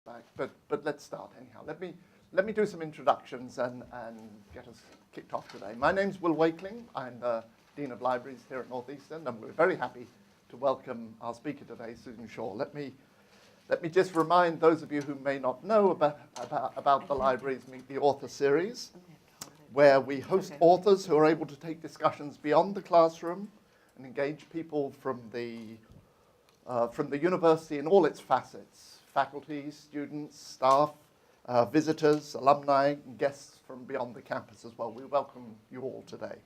back, but let's start anyhow. Let me do some introductions and get us kicked off today. My name's Will Wakeling. I'm the Dean of Libraries here at Northeastern, and we're very happy to welcome our speaker today, Susan Shaw. Let me just remind those of you who may not know about the library's Meet the Author series, where we host authors who are able to take discussions beyond the classroom and engage people from the university in all its facets: faculty, students, staff, visitors, alumni, and guests from beyond the campus as well. We welcome you all today.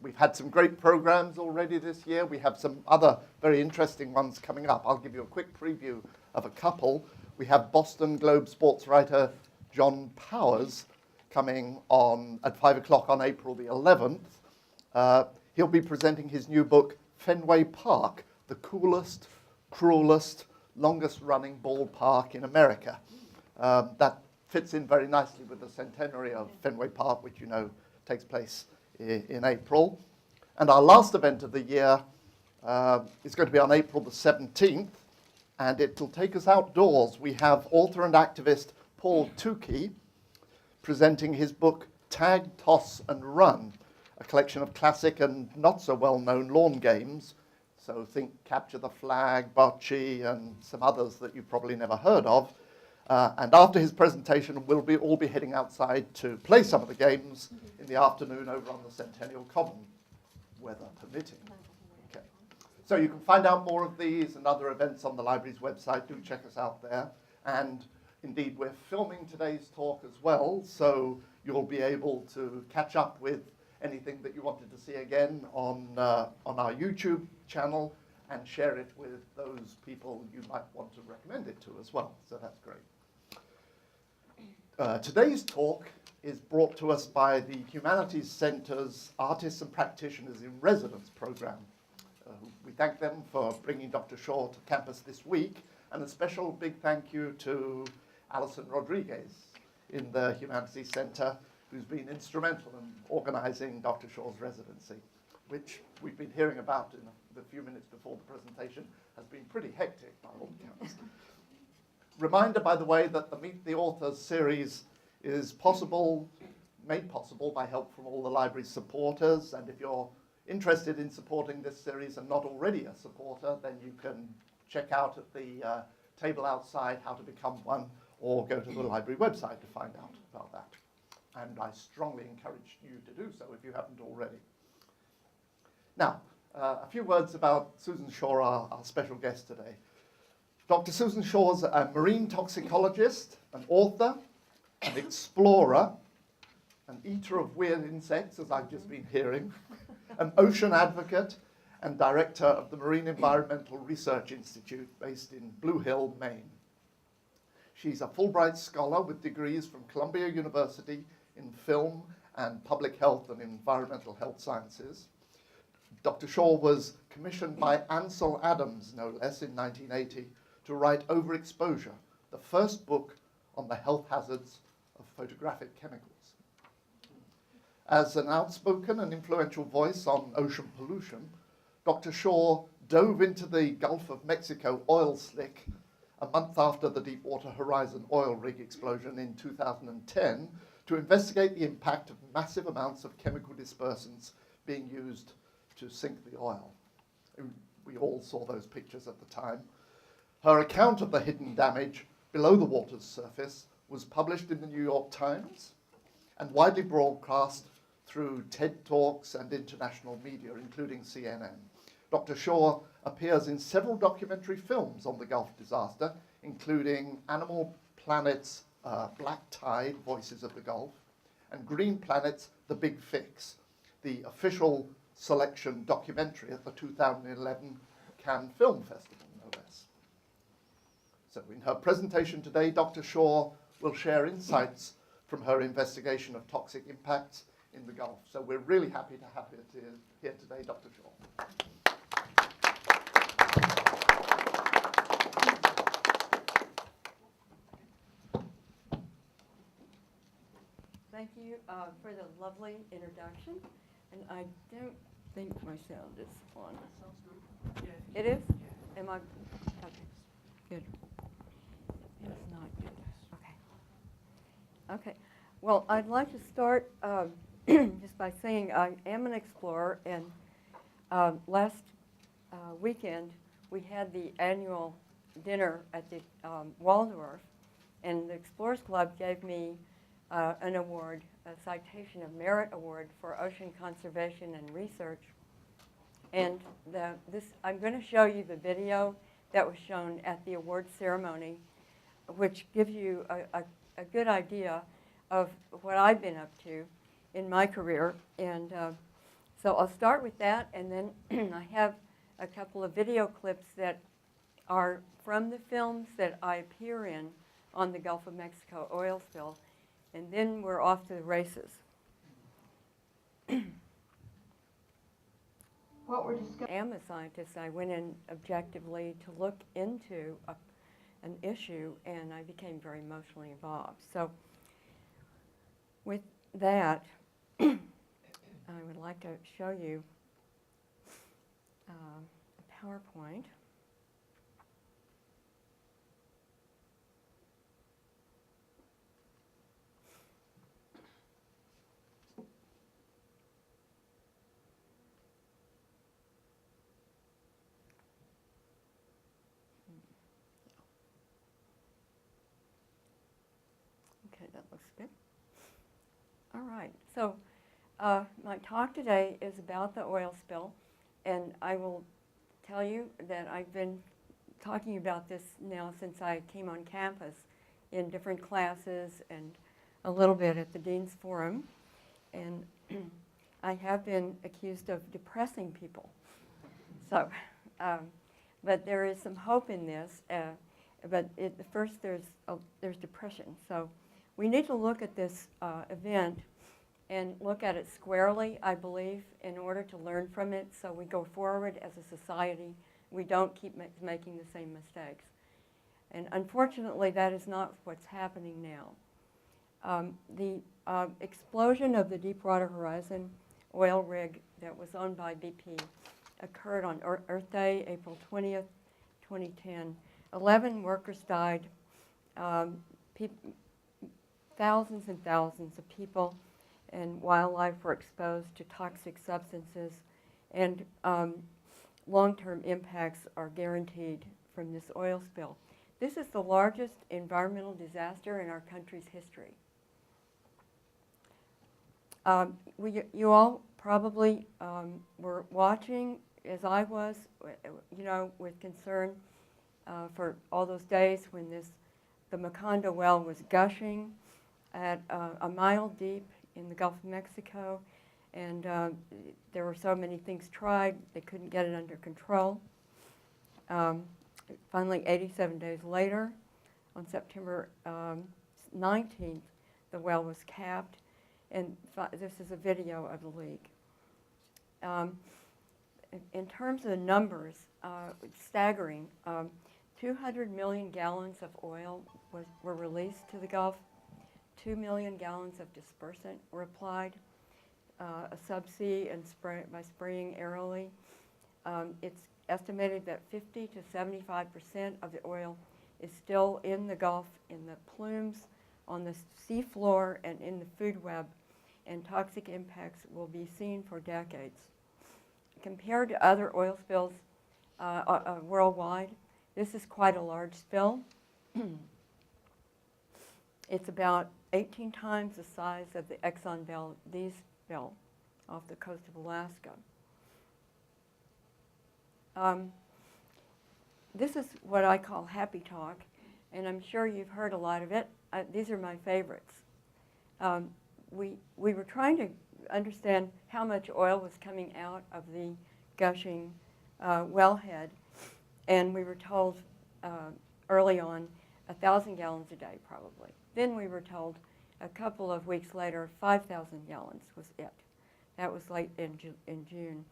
We've had some great programs already this year. We have some other very interesting ones coming up. I'll give you a quick preview of a couple. We have Boston Globe sports writer John Powers coming on at 5 o'clock on April the 11th. He'll be presenting his new book, Fenway Park, the coolest, cruelest, longest-running ballpark in America. That fits in very nicely with the centenary of Fenway Park, which you know takes place in April. And our last event of the year is going to be on April the 17th, and it will take us outdoors. We have author and activist Paul Tukey presenting his book, Tag, Toss and Run, a collection of classic and not so well-known lawn games. So think Capture the Flag, Bocce, and some others that you've probably never heard of. And after his presentation, we'll all be heading outside to play some of the games in the afternoon over on the Centennial Common, weather permitting. Okay. So you can find out more of these and other events on the library's website. Do check us out there. And indeed, we're filming today's talk as well, so you'll be able to catch up with anything that you wanted to see again on our YouTube channel and share it with those people you might want to recommend it to as well. So that's great. Today's talk is brought to us by the Humanities Centre's Artists and Practitioners in Residence program. We thank them for bringing Dr. Shaw to campus this week, and a special big thank you to Alison Rodriguez in the Humanities Centre, who's been instrumental in organising Dr. Shaw's residency, which we've been hearing about in the few minutes before the presentation has been pretty hectic by all accounts. Reminder, by the way, that the Meet the Authors series is made possible by help from all the library's supporters, and if you're interested in supporting this series and not already a supporter, then you can check out at the table outside how to become one, or go to the library website to find out about that. And I strongly encourage you to do so if you haven't already. Now, a few words about Susan Shaw, our special guest today. Dr. Susan Shaw's a marine toxicologist, an author, an explorer, an eater of weird insects, as I've just been hearing, an ocean advocate, and director of the Marine Environmental Research Institute based in Blue Hill, Maine. She's a Fulbright scholar with degrees from Columbia University in film and public health and environmental health sciences. Dr. Shaw was commissioned by Ansel Adams, no less, in 1980 to write Overexposure, the first book on the health hazards of photographic chemicals. As an outspoken and influential voice on ocean pollution, Dr. Shaw dove into the Gulf of Mexico oil slick a month after the Deepwater Horizon oil rig explosion in 2010 to investigate the impact of massive amounts of chemical dispersants being used to sink the oil. We all saw those pictures at the time. Her account of the hidden damage below the water's surface was published in the New York Times and widely broadcast through TED Talks and international media, including CNN. Dr. Shaw appears in several documentary films on the Gulf disaster, including Animal Planet's Black Tide, Voices of the Gulf, and Green Planet's The Big Fix, the official selection documentary at the 2011 Cannes Film Festival, no less. So in her presentation today, Dr. Shaw will share insights from her investigation of toxic impacts in the Gulf. So we're really happy to have you here today, Dr. Shaw. Thank you for the lovely introduction. And I don't think my sound is on. It is? Am I? Okay, good. Okay. Well, I'd like to start just by saying I am an explorer, and last weekend we had the annual dinner at the Waldorf, and the Explorers Club gave me an award, a Citation of Merit Award for Ocean Conservation and Research. And I'm going to show you the video that was shown at the award ceremony, which gives you a good idea of what I've been up to in my career. And so I'll start with that, and then I have a couple of video clips that are from the films that I appear in on the Gulf of Mexico oil spill, and then we're off to the races. What we're discussing. I am a scientist. I went in objectively to look into an issue, and I became very emotionally involved. So with that, I would like to show you a PowerPoint. Okay, that looks good. All right, so my talk today is about the oil spill, and I will tell you that I've been talking about this now since I came on campus in different classes and a little bit at the Dean's Forum, and I have been accused of depressing people. So, but there is some hope in this, but first there's depression. So we need to look at this event and look at it squarely, I believe, in order to learn from it so we go forward as a society. We don't keep making the same mistakes. And unfortunately, that is not what's happening now. The explosion of the Deepwater Horizon oil rig that was owned by BP occurred on Earth Day, April 20th, 2010. 11 workers died. Thousands and thousands of people and wildlife were exposed to toxic substances, and long-term impacts are guaranteed from this oil spill. This is the largest environmental disaster in our country's history. You all probably were watching, as I was, with concern for all those days when the Macondo well was gushing at a mile deep in the Gulf of Mexico, and there were so many things tried, they couldn't get it under control. Finally, 87 days later, on September 19th, the well was capped, and this is a video of the leak. In terms of the numbers, it's staggering. 200 million gallons of oil were released to the Gulf. 2 million gallons of dispersant were applied, a subsea and by spraying aerially. It's estimated that 50 to 75% of the oil is still in the Gulf, in the plumes, on the seafloor, and in the food web, and toxic impacts will be seen for decades. Compared to other oil spills worldwide, this is quite a large spill. It's about 18 times the size of the Exxon Valdez spill off the coast of Alaska. This is what I call happy talk, and I'm sure you've heard a lot of it. These are my favorites. We were trying to understand how much oil was coming out of the gushing wellhead, and we were told early on 1,000 gallons a day probably. Then we were told a couple of weeks later 5,000 gallons was it. That was late in June.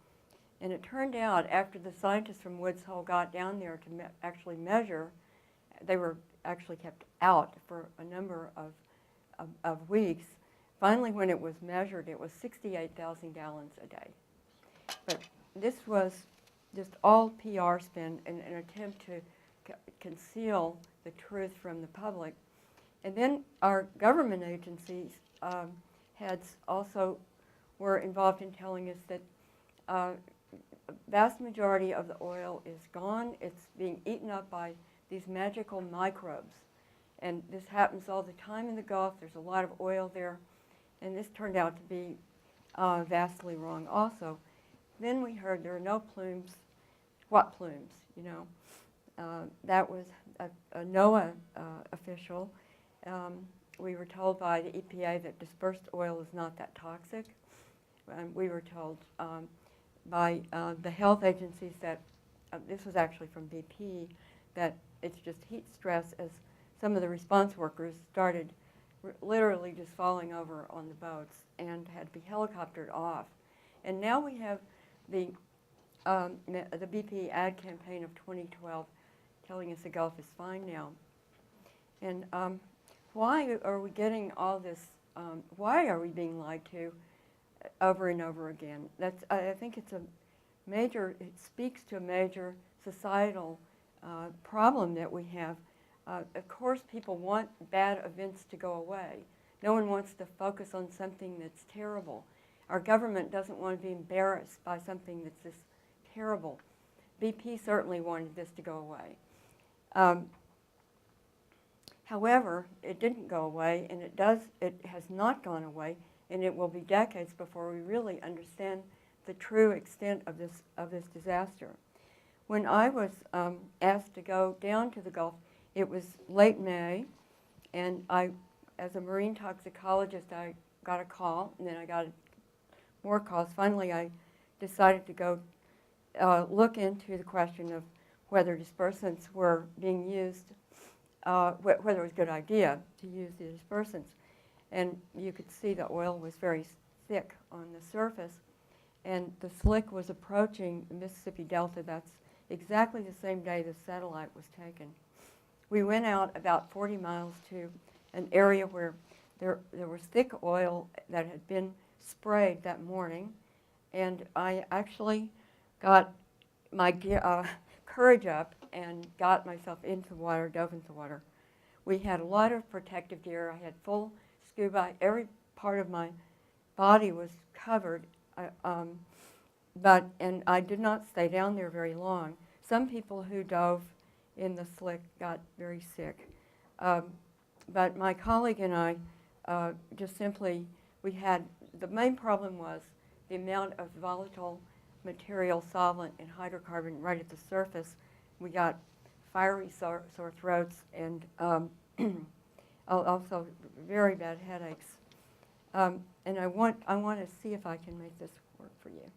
And it turned out after the scientists from Woods Hole got down there to actually measure, they were actually kept out for a number of weeks. Finally, when it was measured, it was 68,000 gallons a day. But this was just all PR spin in an attempt to conceal the truth from the public. And then our government agencies heads also were involved in telling us that vast majority of the oil is gone. It's being eaten up by these magical microbes. And this happens all the time in the Gulf. There's a lot of oil there. And this turned out to be vastly wrong also. Then we heard there are no plumes. What plumes, you know? That was a NOAA official. We were told by the EPA that dispersed oil is not that toxic. And we were told by the health agencies that, this was actually from BP, that it's just heat stress as some of the response workers started literally just falling over on the boats and had to be helicoptered off. And now we have the BP ad campaign of 2012 telling us the Gulf is fine now. And why are we getting all this, why are we being lied to over and over again? That's, I think it's a major, it speaks to a major societal problem that we have. Of course, people want bad events to go away. No one wants to focus on something that's terrible. Our government doesn't want to be embarrassed by something that's this terrible. BP certainly wanted this to go away. However, it didn't go away, and it has not gone away, and it will be decades before we really understand the true extent of this disaster. When I was asked to go down to the Gulf, it was late May, and as a marine toxicologist, I got a call, and then I got more calls. Finally, I decided to go look into the question of whether dispersants were being used, whether it was a good idea to use the dispersants. And you could see the oil was very thick on the surface, and the slick was approaching the Mississippi Delta. That's exactly the same day the satellite was taken. We went out about 40 miles to an area where there was thick oil that had been sprayed that morning, and I actually got my courage up and got myself into the water, dove into the water. We had a lot of protective gear. I had full scuba. Every part of my body was covered, and I did not stay down there very long. Some people who dove in the slick got very sick. But my colleague and I just simply, the main problem was the amount of volatile material, solvent, and hydrocarbon right at the surface. We got fiery sore throats and also very bad headaches. And I want to see if I can make this work for you.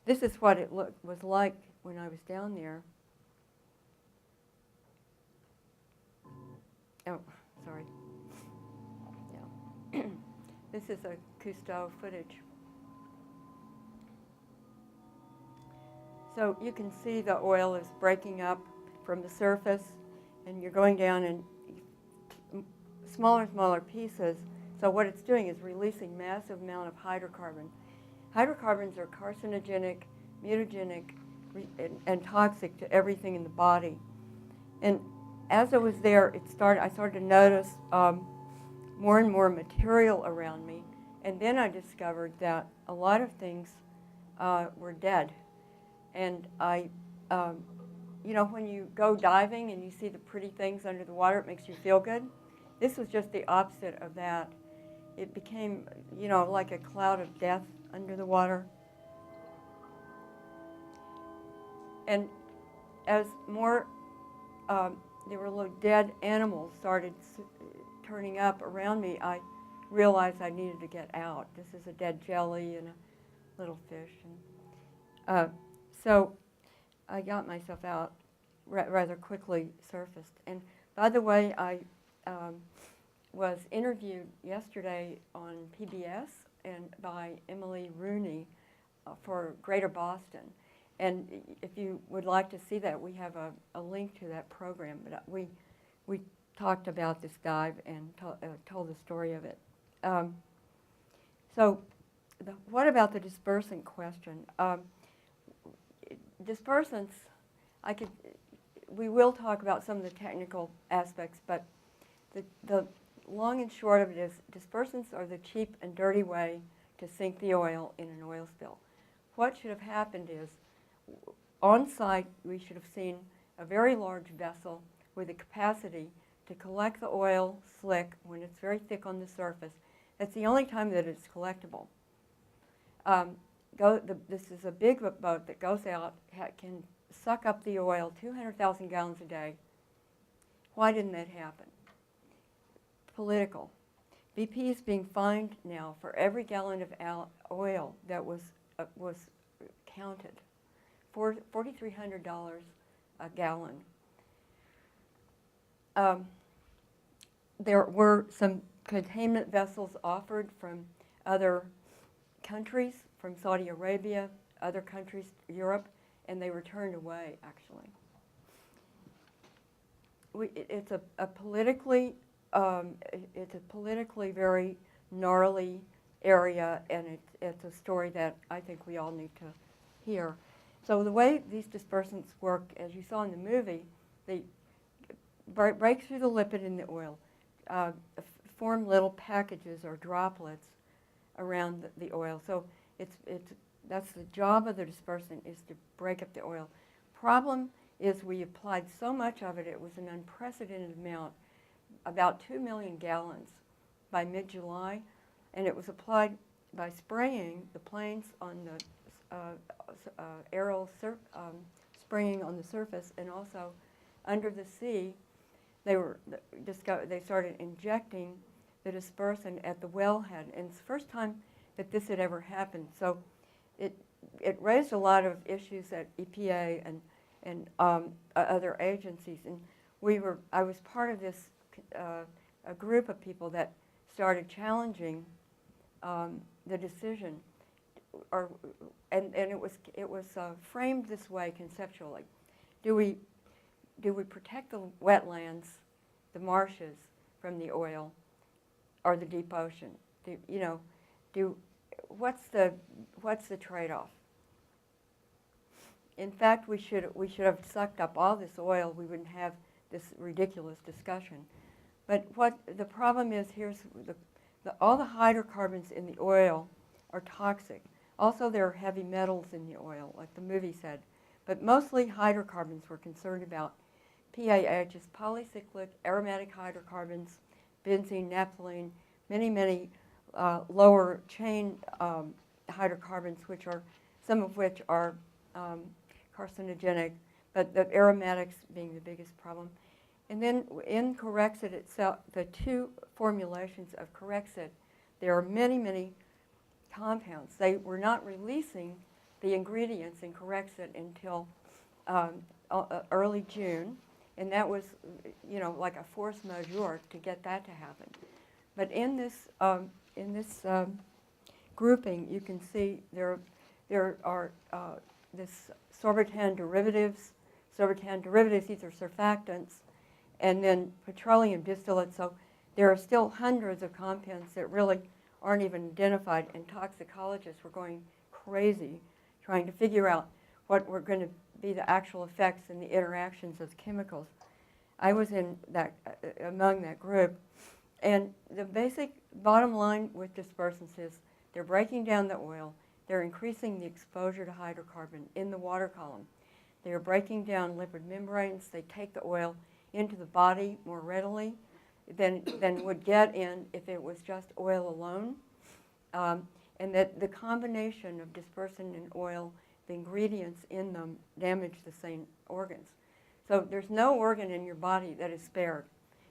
This is what it was like when I was down there. Oh, sorry. Yeah. This is a Cousteau footage. So you can see the oil is breaking up from the surface, and you're going down in smaller and smaller pieces. So what it's doing is releasing massive amount of hydrocarbon. Hydrocarbons are carcinogenic, mutagenic, and toxic to everything in the body. And as I was there, I started to notice more and more material around me. And then I discovered that a lot of things were dead. And you know, when you go diving and you see the pretty things under the water, it makes you feel good. This was just the opposite of that. It became, you know, like a cloud of death under the water. And as more, there were little dead animals started turning up around me, I realized I needed to get out. This is a dead jelly and a little fish. And, so I got myself out, rather quickly surfaced. And by the way, I was interviewed yesterday on PBS and by Emily Rooney for Greater Boston. And if you would like to see that, we have a link to that program. But we talked about this dive and told the story of it. So what about the dispersant question? Dispersants, we will talk about some of the technical aspects, but the long and short of it is dispersants are the cheap and dirty way to sink the oil in an oil spill. What should have happened is, on site, we should have seen a very large vessel with the capacity to collect the oil slick when it's very thick on the surface. That's the only time that it's collectible. This is a big boat that goes out, can suck up the oil, 200,000 gallons a day. Why didn't that happen? Political. BP is being fined now for every gallon of oil that was counted, $4,300 a gallon. There were some containment vessels offered from other countries, from Saudi Arabia, other countries, Europe, and they were turned away, actually. It's a politically very gnarly area, and it's a story that I think we all need to hear. So the way these dispersants work, as you saw in the movie, they break through the lipid in the oil, form little packages or droplets around the oil. So that's the job of the dispersant, is to break up the oil. Problem is we applied so much of it, it was an unprecedented amount, about 2 million gallons by mid-July, and it was applied by spraying the planes on the aerial spraying on the surface, and also under the sea. They started injecting the dispersant at the wellhead, and it's the first time that this had ever happened. So it raised a lot of issues at EPA and other agencies, and I was part of this a group of people that started challenging the decision, and it was framed this way conceptually: do we protect the wetlands, the marshes, from the oil, or the deep ocean? What's the trade-off? In fact, we should have sucked up all this oil. We wouldn't have this ridiculous discussion. But what the problem is, here's all the hydrocarbons in the oil are toxic. Also, there are heavy metals in the oil, like the movie said. But mostly hydrocarbons we're concerned about. PAH is polycyclic aromatic hydrocarbons, benzene, naphthalene, many lower chain hydrocarbons, some of which are carcinogenic, but the aromatics being the biggest problem. And then in Corexit itself, the two formulations of Corexit, there are many compounds. They were not releasing the ingredients in Corexit until early June, and that was, like a force majeure to get that to happen. But in this grouping, you can see there are this sorbitan derivatives. Sorbitan derivatives, these are surfactants, and then petroleum distillates. So there are still hundreds of compounds that really aren't even identified, and toxicologists were going crazy trying to figure out what were going to be the actual effects and the interactions of chemicals. I was among that group, and the basic bottom line with dispersants is they're breaking down the oil, they're increasing the exposure to hydrocarbon in the water column. They are breaking down lipid membranes. They take the oil into the body more readily than would get in if it was just oil alone. And that the combination of dispersant and oil, the ingredients in them, damage the same organs. So there's no organ in your body that is spared.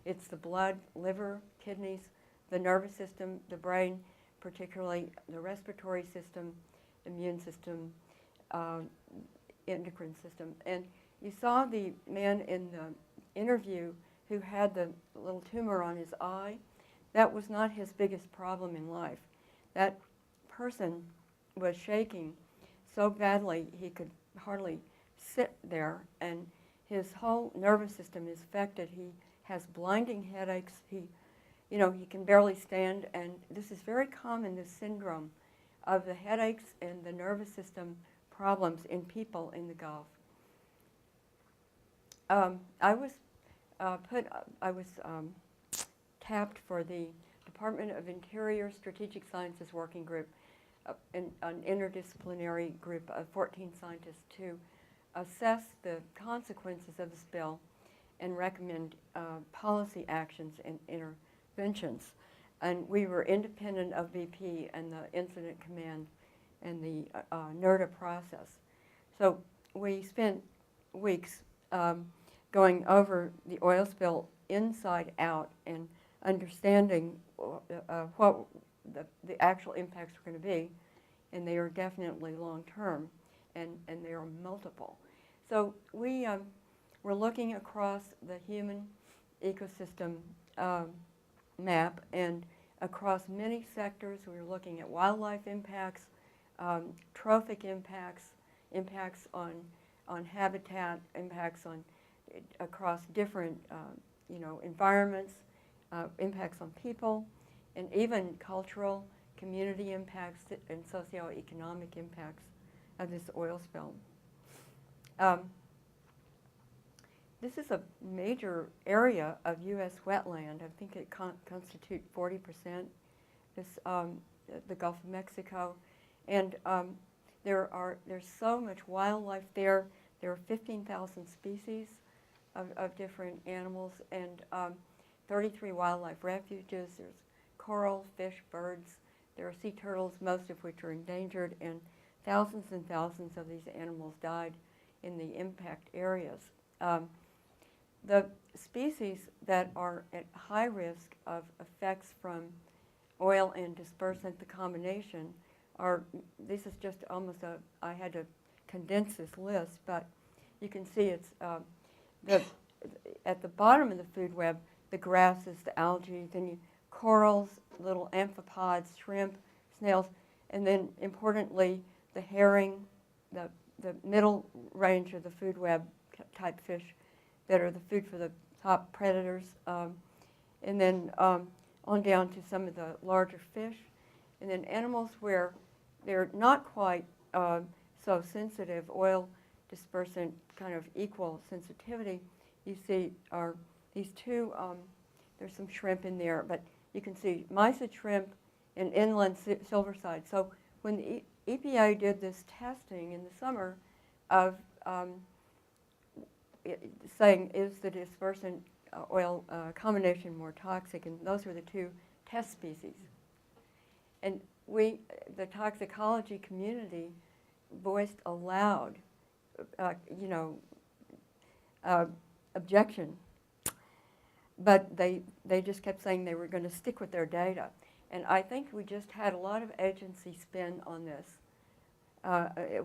It's the blood, liver, kidneys, the nervous system, the brain, particularly the respiratory system, immune system, endocrine system. And you saw the man in the interview who had the little tumor on his eye. That was not his biggest problem in life. That person was shaking so badly he could hardly sit there, and his whole nervous system is affected. He has blinding headaches. He can barely stand, and this is very common, this syndrome of the headaches and the nervous system problems in people in the Gulf. I was tapped for the Department of Interior Strategic Sciences Working Group, an interdisciplinary group of 14 scientists to assess the consequences of the spill and recommend policy actions and interventions. And we were independent of BP and the Incident Command and the NERDA process. So we spent weeks going over the oil spill inside out and understanding what the actual impacts were going to be, and they are definitely long-term, and they are multiple. So we were looking across the human ecosystem map and across many sectors. We were looking at wildlife impacts, trophic impacts, impacts on habitat, impacts on across different environments, impacts on people, and even cultural, community impacts and socioeconomic impacts of this oil spill. This is a major area of U.S. wetland. I think it constitutes 40%. The Gulf of Mexico, and there's so much wildlife there. There are 15,000 species of different animals and 33 wildlife refuges. There's coral, fish, birds. There are sea turtles, most of which are endangered, and thousands of these animals died in the impact areas. The species that are at high risk of effects from oil and dispersant, the combination, this is just almost I had to condense this list, but you can see it's at the bottom of the food web, the grasses, the algae, then corals, little amphipods, shrimp, snails, and then importantly, the herring, the middle range of the food web type fish that are the food for the top predators, and then on down to some of the larger fish, and then animals where they're not quite so sensitive, oil dispersant kind of equal sensitivity. You see are these two, there's some shrimp in there, but you can see mysid shrimp and inland silverside. So when the EPA did this testing in the summer of saying is the dispersant oil combination more toxic, and those were the two test species. And the toxicology community voiced a loud, objection. But they just kept saying they were going to stick with their data. And I think we just had a lot of agency spin on this,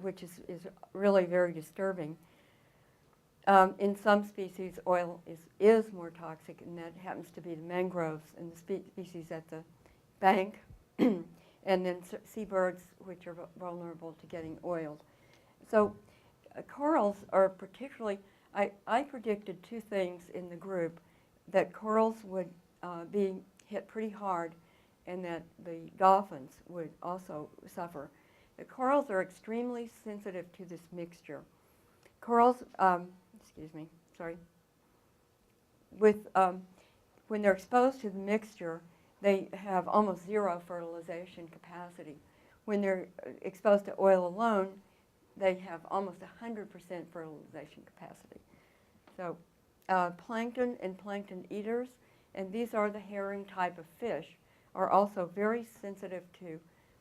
which is really very disturbing. In some species, oil is more toxic, and that happens to be the mangroves and the species at the bank, and then seabirds, which are vulnerable to getting oiled. So corals are particularly, I predicted two things in the group, that corals would be hit pretty hard and that the dolphins would also suffer. The corals are extremely sensitive to this mixture. Corals, when they're exposed to the mixture, they have almost zero fertilization capacity. When they're exposed to oil alone, they have almost 100% fertilization capacity. So plankton and plankton eaters, and these are the herring type of fish, are also very sensitive to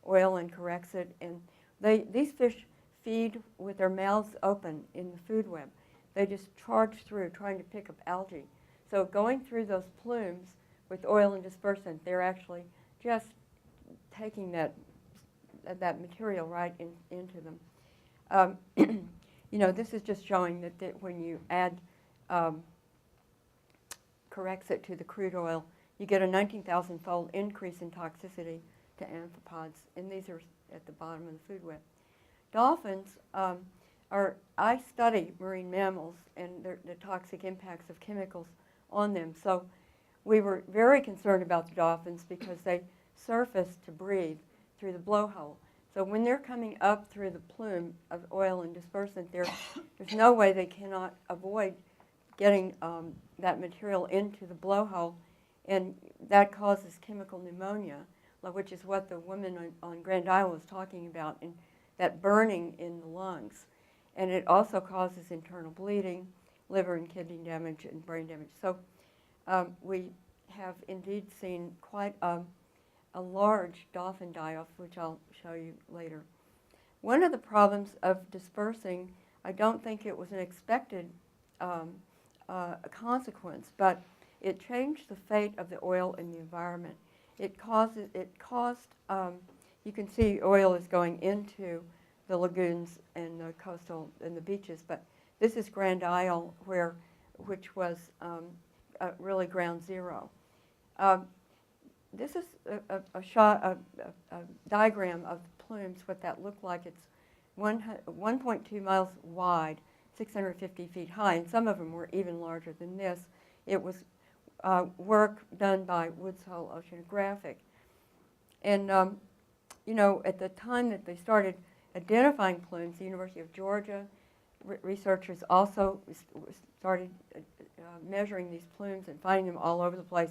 oil and corexit, and these fish feed with their mouths open in the food web. They just charge through trying to pick up algae. So going through those plumes with oil and dispersant, they're actually just taking that material right into them. This is just showing that when you add corexit to the crude oil, you get a 19,000-fold increase in toxicity to amphipods, and these are at the bottom of the food web. Dolphins I study marine mammals and the toxic impacts of chemicals on them. So we were very concerned about the dolphins because they surface to breathe through the blowhole. So when they're coming up through the plume of oil and dispersant, there's no way they cannot avoid getting that material into the blowhole and that causes chemical pneumonia, which is what the woman on Grand Isle was talking about, and that burning in the lungs. And it also causes internal bleeding, liver and kidney damage, and brain damage. So we have indeed seen quite a large dolphin die-off, which I'll show you later. One of the problems of dispersing, I don't think it was an expected consequence, but it changed the fate of the oil in the environment. It caused, you can see oil is going into the lagoons and the coastal and the beaches, but this is Grand Isle, which was really ground zero. This is a diagram of Plumes, what that looked like. It's 1.2 miles wide, 650 feet high, and some of them were even larger than this. It was work done by Woods Hole Oceanographic. And, you know, at the time that they started identifying plumes, the University of Georgia researchers also started measuring these plumes and finding them all over the place.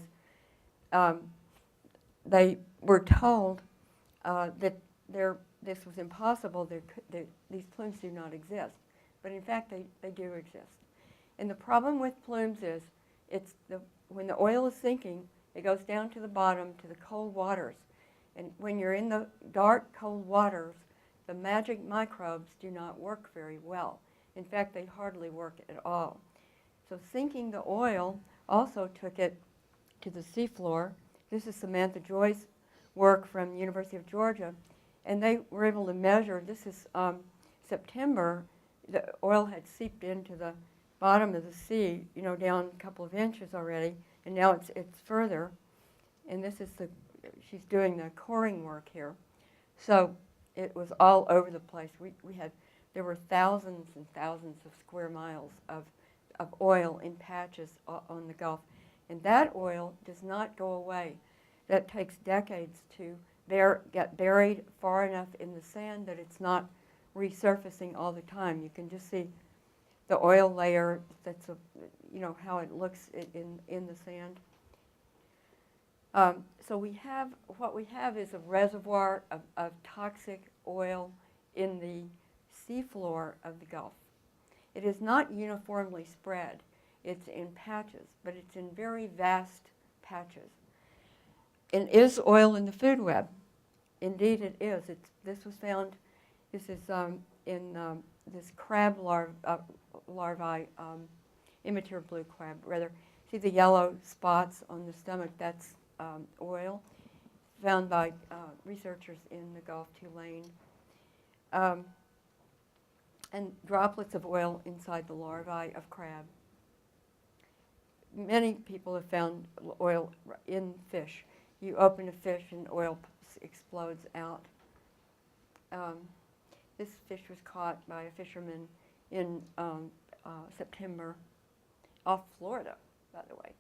They were told that this was impossible. These plumes do not exist. But in fact, they do exist. And the problem with plumes is when the oil is sinking, it goes down to the bottom to the cold waters. And when you're in the dark, cold waters, the magic microbes do not work very well. In fact, they hardly work at all. So sinking the oil also took it to the seafloor. This is Samantha Joy's work from the University of Georgia. And they were able to measure, this is September, the oil had seeped into the bottom of the sea, you know, down a couple of inches already, and now it's further. And this is she's doing the coring work here. So it was all over the place. There were thousands and thousands of square miles of oil in patches on the Gulf. And that oil does not go away. That takes decades to get buried far enough in the sand that it's not resurfacing all the time. You can just see the oil layer, you know, how it looks in the sand. So what we have is a reservoir of toxic oil in the seafloor of the Gulf. It is not uniformly spread. It's in patches, but it's in very vast patches. And is oil in the food web? Indeed it is. This was found, this is in this crab larvae, immature blue crab, rather. See the yellow spots on the stomach? That's oil, found by researchers in the Gulf, Tulane. And droplets of oil inside the larvae of crab. Many people have found oil in fish. You open a fish and oil explodes out. This fish was caught by a fisherman in September off Florida, by the way.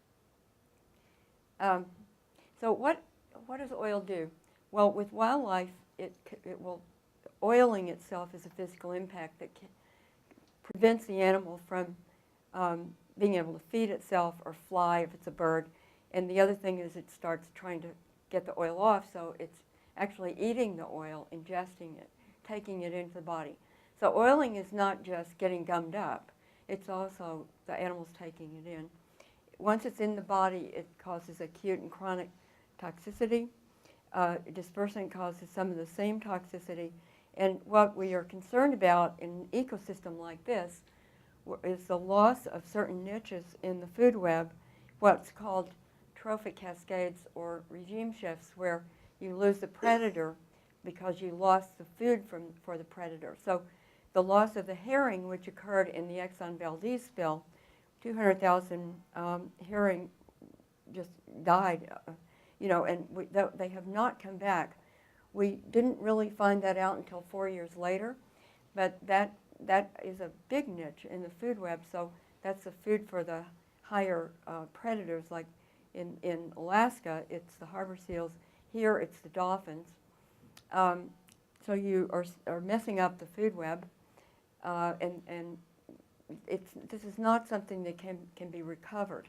So what does oil do? Well, with wildlife, oiling itself is a physical impact that prevents the animal from being able to feed itself or fly if it's a bird. And the other thing is it starts trying to get the oil off, so it's actually eating the oil, ingesting it, taking it into the body. So oiling is not just getting gummed up, it's also the animal's taking it in. Once it's in the body, it causes acute and chronic toxicity. Dispersant causes some of the same toxicity. And what we are concerned about in an ecosystem like this is the loss of certain niches in the food web, what's called trophic cascades or regime shifts, where you lose the predator because you lost the food for the predator. So the loss of the herring, which occurred in the Exxon Valdez spill, 200,000 herring just died, you know, and they have not come back. We didn't really find that out until 4 years later, but that is a big niche in the food web, so that's the food for the higher predators, like in Alaska, it's the harbor seals. Here, it's the dolphins. So you are messing up the food web, and this is not something that can be recovered.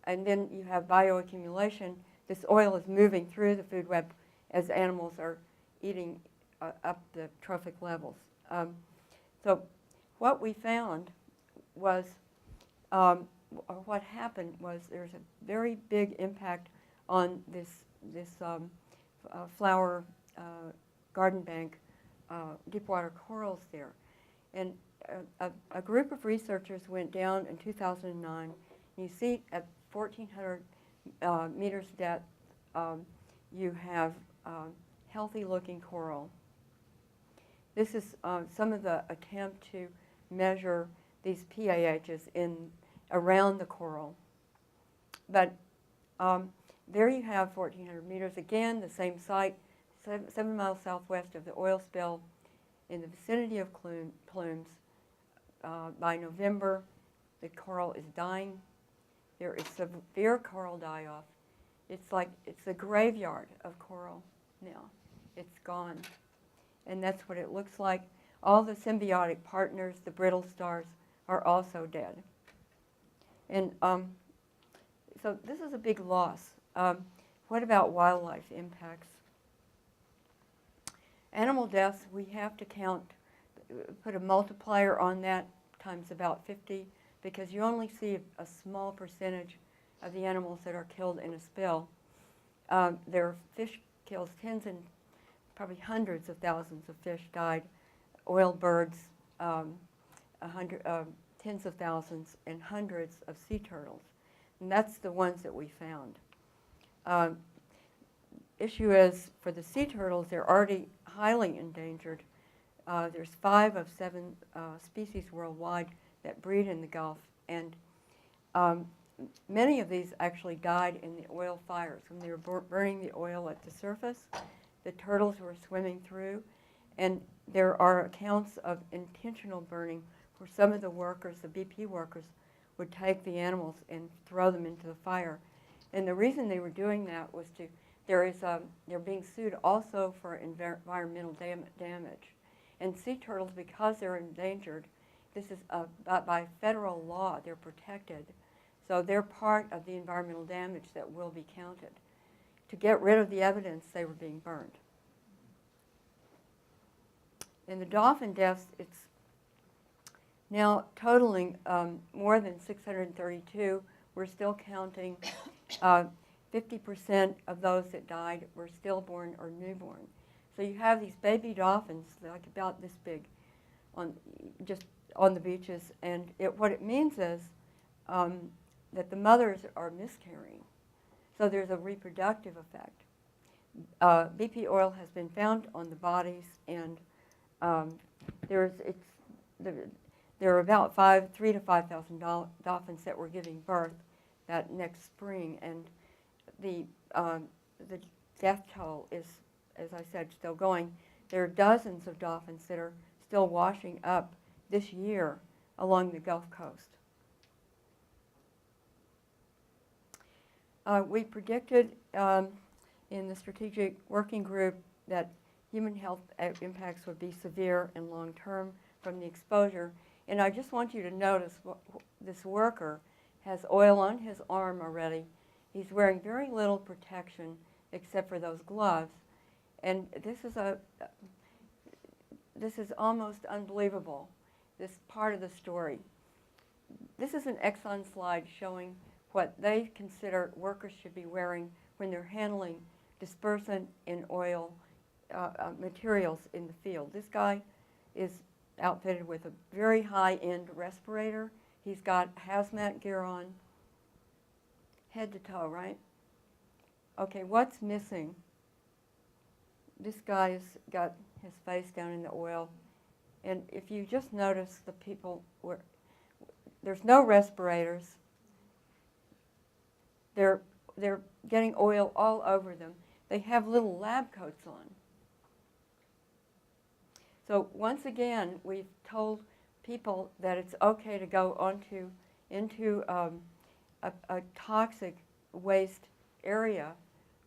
and then you have bioaccumulation. This oil is moving through the food web as animals are eating up the trophic levels. So what we found was, or what happened was there's a very big impact on this flower garden bank, Deepwater corals there. And a group of researchers went down in 2009. You see at 1,400 meters depth, you have healthy-looking coral. This is some of the attempt to measure these PAHs around the coral. But there you have 1,400 meters. Again, the same site, 7 miles southwest of the oil spill in the vicinity of Plumes. By November, the coral is dying. There is severe coral die-off. It's a graveyard of coral now. It's gone. And that's what it looks like. All the symbiotic partners, the brittle stars, are also dead. And so this is a big loss. What about wildlife impacts? Animal deaths, we have to count, put a multiplier on that times about 50, because you only see a small percentage of the animals that are killed in a spill. There are fish kills, tens and probably hundreds of thousands of fish died, oil birds, tens of thousands, and hundreds of sea turtles. And that's the ones that we found. Issue is, for the sea turtles, they're already highly endangered. There's 5 of 7 species worldwide that breed in the Gulf, and many of these actually died in the oil fires. When they were burning the oil at the surface, the turtles were swimming through, and there are accounts of intentional burning where some of the workers, the BP workers, would take the animals and throw them into the fire. And the reason they were doing that was they're being sued also for environmental damage. And sea turtles, because they're endangered, this is by federal law, they're protected. So they're part of the environmental damage that will be counted. To get rid of the evidence, they were being burned. In the dolphin deaths, it's now totaling more than 632. We're still counting 50% of those that died were stillborn or newborn. So you have these baby dolphins, like about this big, just on the beaches, and what it means is that the mothers are miscarrying. So there's a reproductive effect. BP oil has been found on the bodies, and there are about 3,000 to 5,000 dolphins that were giving birth that next spring, and the death toll is, as I said, still going. There are dozens of dolphins that are still washing up this year along the Gulf Coast. We predicted in the strategic working group that human health impacts would be severe and long-term from the exposure. And I just want you to notice this worker has oil on his arm already. He's wearing very little protection except for those gloves. And this is almost unbelievable, this part of the story. This is an Exxon slide showing what they consider workers should be wearing when they're handling dispersant in oil materials in the field. This guy is outfitted with a very high-end respirator. He's got hazmat gear on, head to toe, right? Okay, what's missing? This guy's got his face down in the oil. And if you just notice the people, there's no respirators. They're getting oil all over them. They have little lab coats on. So once again, we've told people that it's okay to go into a toxic waste area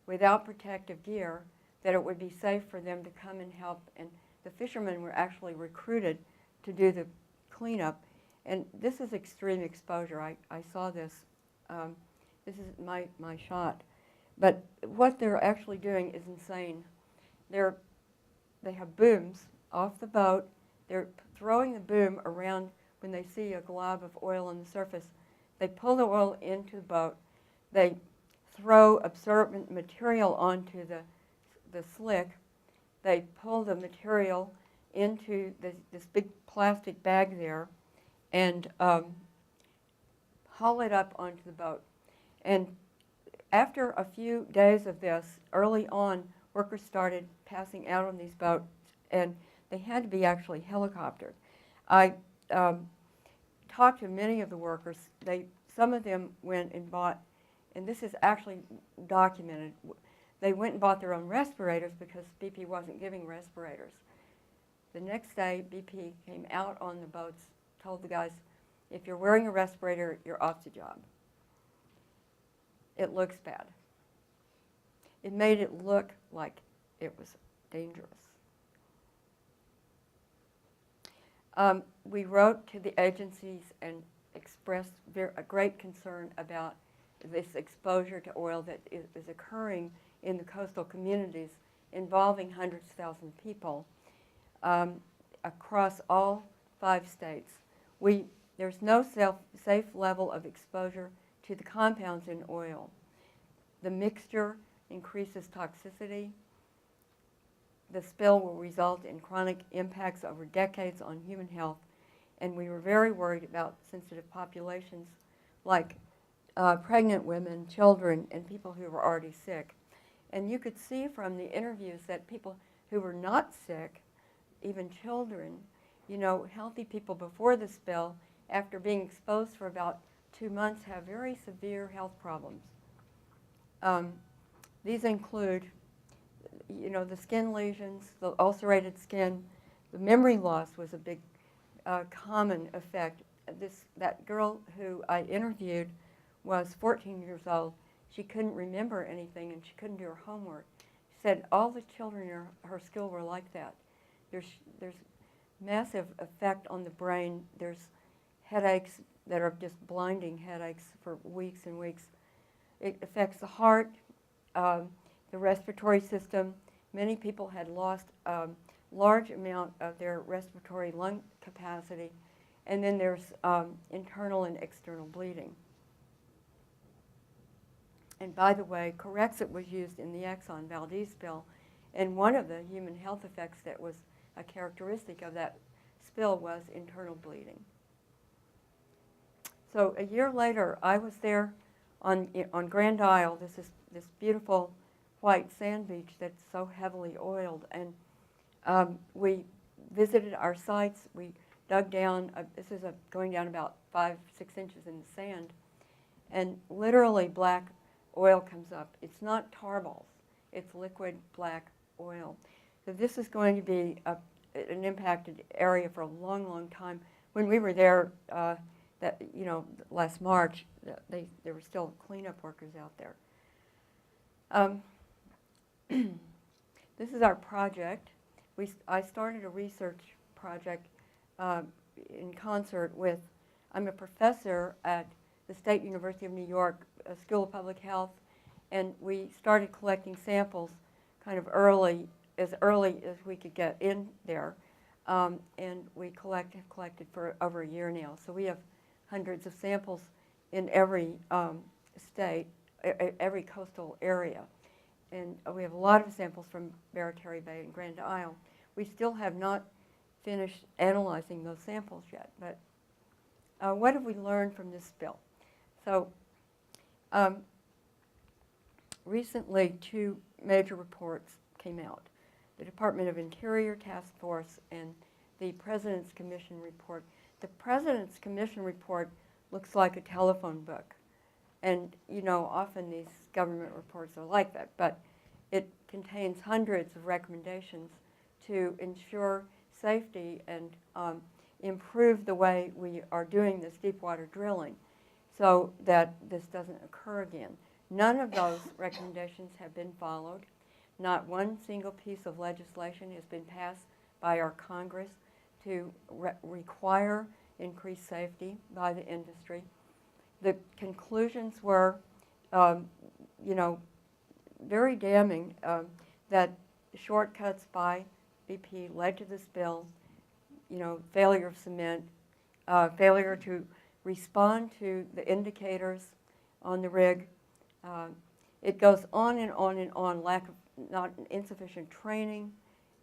without protective gear, that it would be safe for them to come and help. And the fishermen were actually recruited to do the cleanup. And this is extreme exposure. I saw this. This is my shot. But what they're actually doing is insane. They have booms off the boat. They're throwing the boom around when they see a glob of oil on the surface. They pull the oil into the boat. They throw absorbent material onto the slick. They pull the material into this big plastic bag there and haul it up onto the boat. And after a few days of this, early on, workers started passing out on these boats, and they had to be actually helicoptered. I talked to many of the workers. Some of them went and bought, and this is actually documented, they went and bought their own respirators because BP wasn't giving respirators. The next day, BP came out on the boats, told the guys, if you're wearing a respirator, you're off the job. It looks bad. It made it look like it was dangerous. We wrote to the agencies and expressed a great concern about this exposure to oil that is occurring in the coastal communities involving hundreds of thousands of people across all 5 states. There's no safe level of exposure to the compounds in oil. The mixture increases toxicity. The spill will result in chronic impacts over decades on human health, and we were very worried about sensitive populations like pregnant women, children, and people who were already sick. And you could see from the interviews that people who were not sick, even children, healthy people before the spill, after being exposed for about 2 months, have very severe health problems. These include, the skin lesions, the ulcerated skin. The memory loss was a big common effect. That girl who I interviewed was 14 years old. She couldn't remember anything, and she couldn't do her homework. She said all the children in her school were like that. There's massive effect on the brain. There's headaches that are just blinding headaches for weeks and weeks. It affects the heart, the respiratory system. Many people had lost a large amount of their respiratory lung capacity. And then there's internal and external bleeding. And by the way, Corexit was used in the Exxon Valdez spill, and one of the human health effects that was a characteristic of that spill was internal bleeding. So a year later, I was there on Grand Isle. This is this beautiful white sand beach that's so heavily oiled, and we visited our sites. We dug down. This is going down about 5-6 inches in the sand, and literally black oil comes up. It's not tar balls. It's liquid black oil. So this is going to be an impacted area for a long, long time. When we were there, last March, there were still cleanup workers out there. This is our project. I started a research project in concert with, I'm a professor at the State University of New York School of Public Health, and we started collecting samples kind of as early as we could get in there, and we have collected for over a year now. So we have hundreds of samples in every state, every coastal area. And we have a lot of samples from Barataria Bay and Grand Isle. We still have not finished analyzing those samples yet, but what have we learned from this spill? So recently 2 major reports came out. The Department of Interior Task Force and the President's Commission report. The President's Commission report looks like a telephone book. And, often these government reports are like that, but it contains hundreds of recommendations to ensure safety and improve the way we are doing this deep water drilling so that this doesn't occur again. None of those recommendations have been followed. Not one single piece of legislation has been passed by our Congress to require increased safety by the industry. The conclusions were you know, very damning that shortcuts by BP led to the spill, you know, failure of cement, failure to respond to the indicators on the rig. It goes on and on and on, lack of not insufficient training.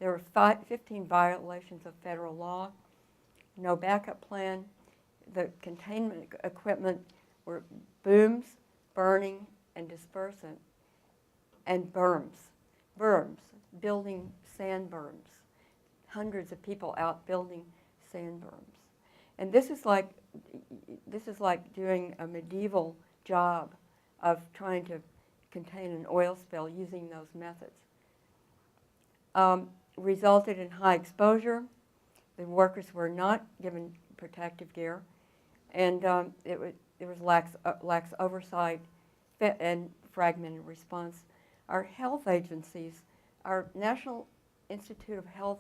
There were 15 violations of federal law, no backup plan. The containment equipment were booms, burning, and dispersant, and berms, building sand berms. Hundreds of people out building sand berms. And this is like doing a medieval job of trying to contain an oil spill using those methods. Resulted in high exposure. The workers were not given protective gear, and there was lax oversight and fragmented response. Our health agencies, our National Institute of Health,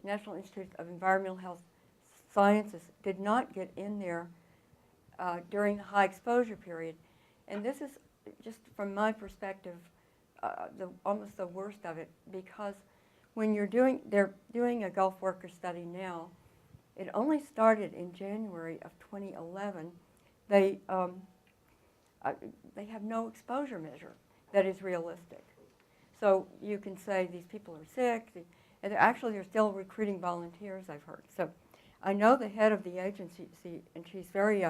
National Institute of Environmental Health Sciences did not get in there during the high exposure period. And this is, just from my perspective, almost the worst of it, because when they're doing a Gulf worker study now. It only started in January of 2011. They have no exposure measure that is realistic. So you can say these people are sick, and they're still recruiting volunteers, I've heard. So I know the head of the agency, and she's very